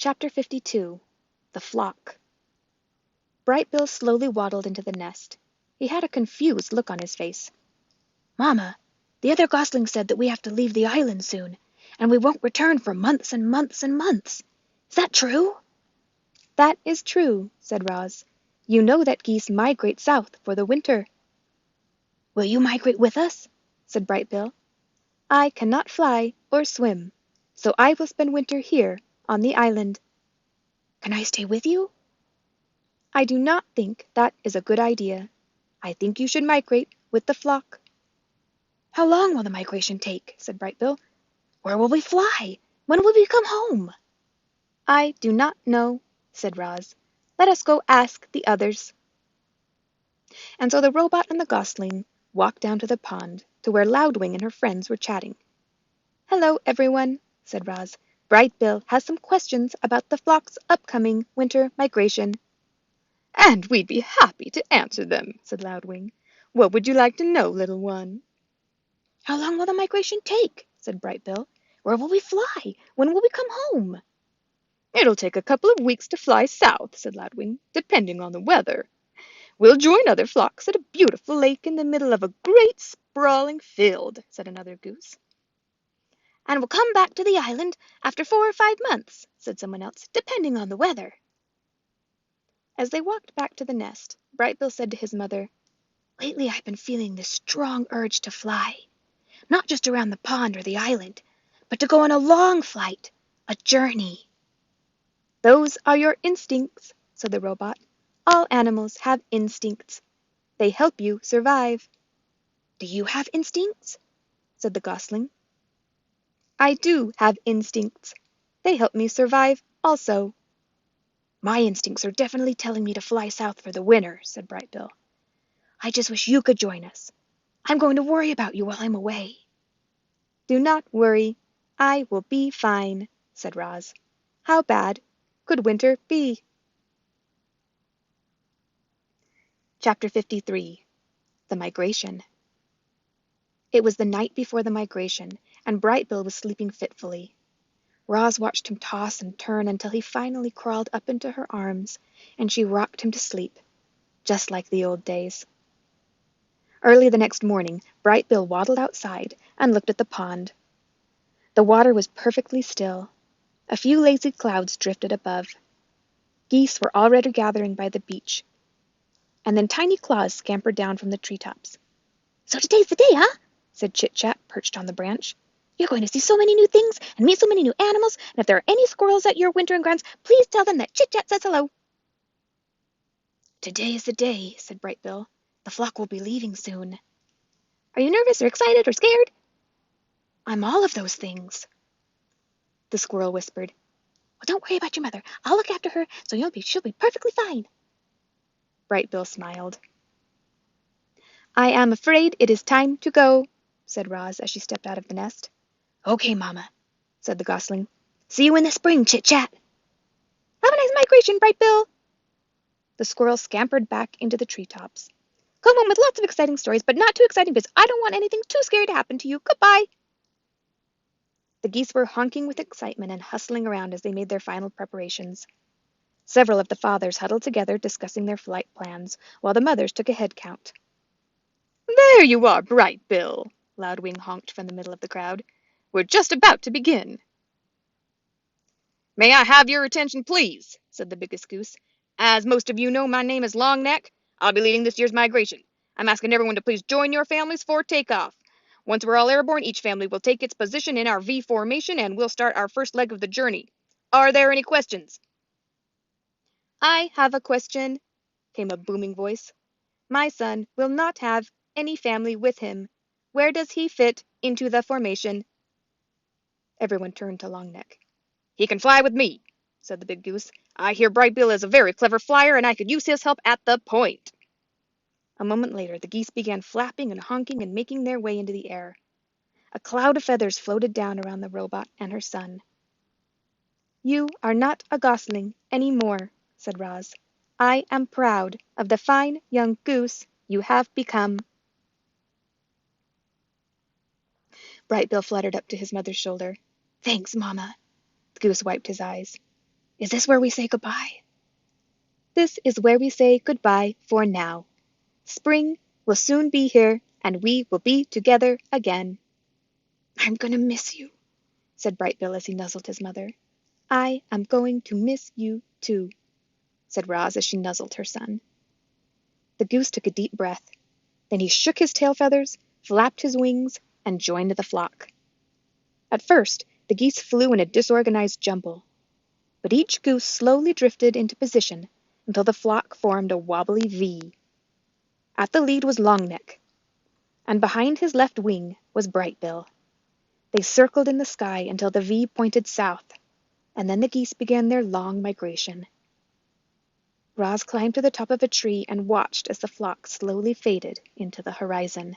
Chapter 52 The Flock. Bright Bill slowly waddled into the nest. He had a confused look on his face. "Mama, the other goslings said that we have to leave the island soon, and we won't return for months and months and months. Is that true?" That is true, said Roz. You know that geese migrate south for the winter. "Will you migrate with us?" said Bright Bill. I cannot fly or swim, so I will spend winter here on the island. "Can I stay with you?" I do not think that is a good idea. I think you should migrate with the flock. "How long will the migration take?" said Bright Bill. "Where will we fly? When will we come home?" I do not know, said Roz. Let us go ask the others. And so the robot and the gosling walked down to the pond to where Loudwing and her friends were chatting. Hello, everyone, said Roz. Bright Bill has some questions about the flock's upcoming winter migration. And we'd be happy to answer them, said Loudwing. What would you like to know, little one? "How long will the migration take?" said Bright Bill. "Where will we fly? When will we come home?" It'll take a couple of weeks to fly south, said Loudwing, depending on the weather. We'll join other flocks at a beautiful lake in the middle of a great sprawling field, said another goose. "And we'll come back to the island after 4 or 5 months, said someone else, depending on the weather." As they walked back to the nest, Bright Bill said to his mother, "Lately I've been feeling this strong urge to fly. Not just around the pond or the island, but to go on a long flight, a journey." "Those are your instincts," said the robot. "All animals have instincts. They help you survive." "Do you have instincts?" said the gosling. "I do have instincts. They help me survive also." "My instincts are definitely telling me to fly south for the winter," said Bright Bill. "I just wish you could join us. I'm going to worry about you while I'm away." "Do not worry. I will be fine," said Roz. "How bad could winter be?" Chapter 53 The Migration. It was the night before the migration, and Bright Bill was sleeping fitfully. Roz watched him toss and turn until he finally crawled up into her arms, and she rocked him to sleep, just like the old days. Early the next morning, Bright Bill waddled outside and looked at the pond. The water was perfectly still. A few lazy clouds drifted above. Geese were already gathering by the beach, and then tiny claws scampered down from the treetops. "So today's the day, huh?" said Chit Chat, perched on the branch. "You're going to see so many new things and meet so many new animals, and if there are any squirrels at your wintering grounds, please tell them that Chit Chat says hello." "Today is the day," said Bright Bill. "The flock will be leaving soon." "Are you nervous or excited or scared?" "I'm all of those things," the squirrel whispered. "Well, don't worry about your mother. I'll look after her, so she'll be perfectly fine." Bright Bill smiled. "I am afraid it is time to go," said Roz as she stepped out of the nest. "Okay, Mama," said the gosling. "See you in the spring, Chit Chat." "Have a nice migration, Bright Bill." The squirrel scampered back into the treetops. "Come home with lots of exciting stories, but not too exciting because I don't want anything too scary to happen to you. Goodbye." The geese were honking with excitement and hustling around as they made their final preparations. Several of the fathers huddled together discussing their flight plans, while the mothers took a head count. "There you are, Bright Bill," Loudwing honked from the middle of the crowd. "We're just about to begin." "May I have your attention, please?" said the biggest goose. "As most of you know, my name is Longneck. I'll be leading this year's migration. I'm asking everyone to please join your families for takeoff. Once we're all airborne, each family will take its position in our V formation, and we'll start our first leg of the journey. Are there any questions?" "I have a question," came a booming voice. "My son will not have any family with him. Where does he fit into the formation?" Everyone turned to Longneck. "He can fly with me," said the big goose. "I hear Bright Bill is a very clever flyer, and I could use his help at the point." A moment later, the geese began flapping and honking and making their way into the air. A cloud of feathers floated down around the robot and her son. "You are not a gosling any more," said Roz. "I am proud of the fine young goose you have become." Bright Bill fluttered up to his mother's shoulder. "Thanks, Mama." The goose wiped his eyes. Is this where we say goodbye? This is where we say goodbye for now. Spring will soon be here, and we will be together again. I'm gonna miss you, said Bright Bill as he nuzzled his mother. I am going to miss you too, said Roz as she nuzzled her son. The goose took a deep breath. Then he shook his tail feathers, flapped his wings, and joined the flock. At first, the geese flew in a disorganized jumble, but each goose slowly drifted into position until the flock formed a wobbly V. At the lead was Longneck, and behind his left wing was Bright Bill. They circled in the sky until the V pointed south, and then the geese began their long migration. Roz climbed to the top of a tree and watched as the flock slowly faded into the horizon.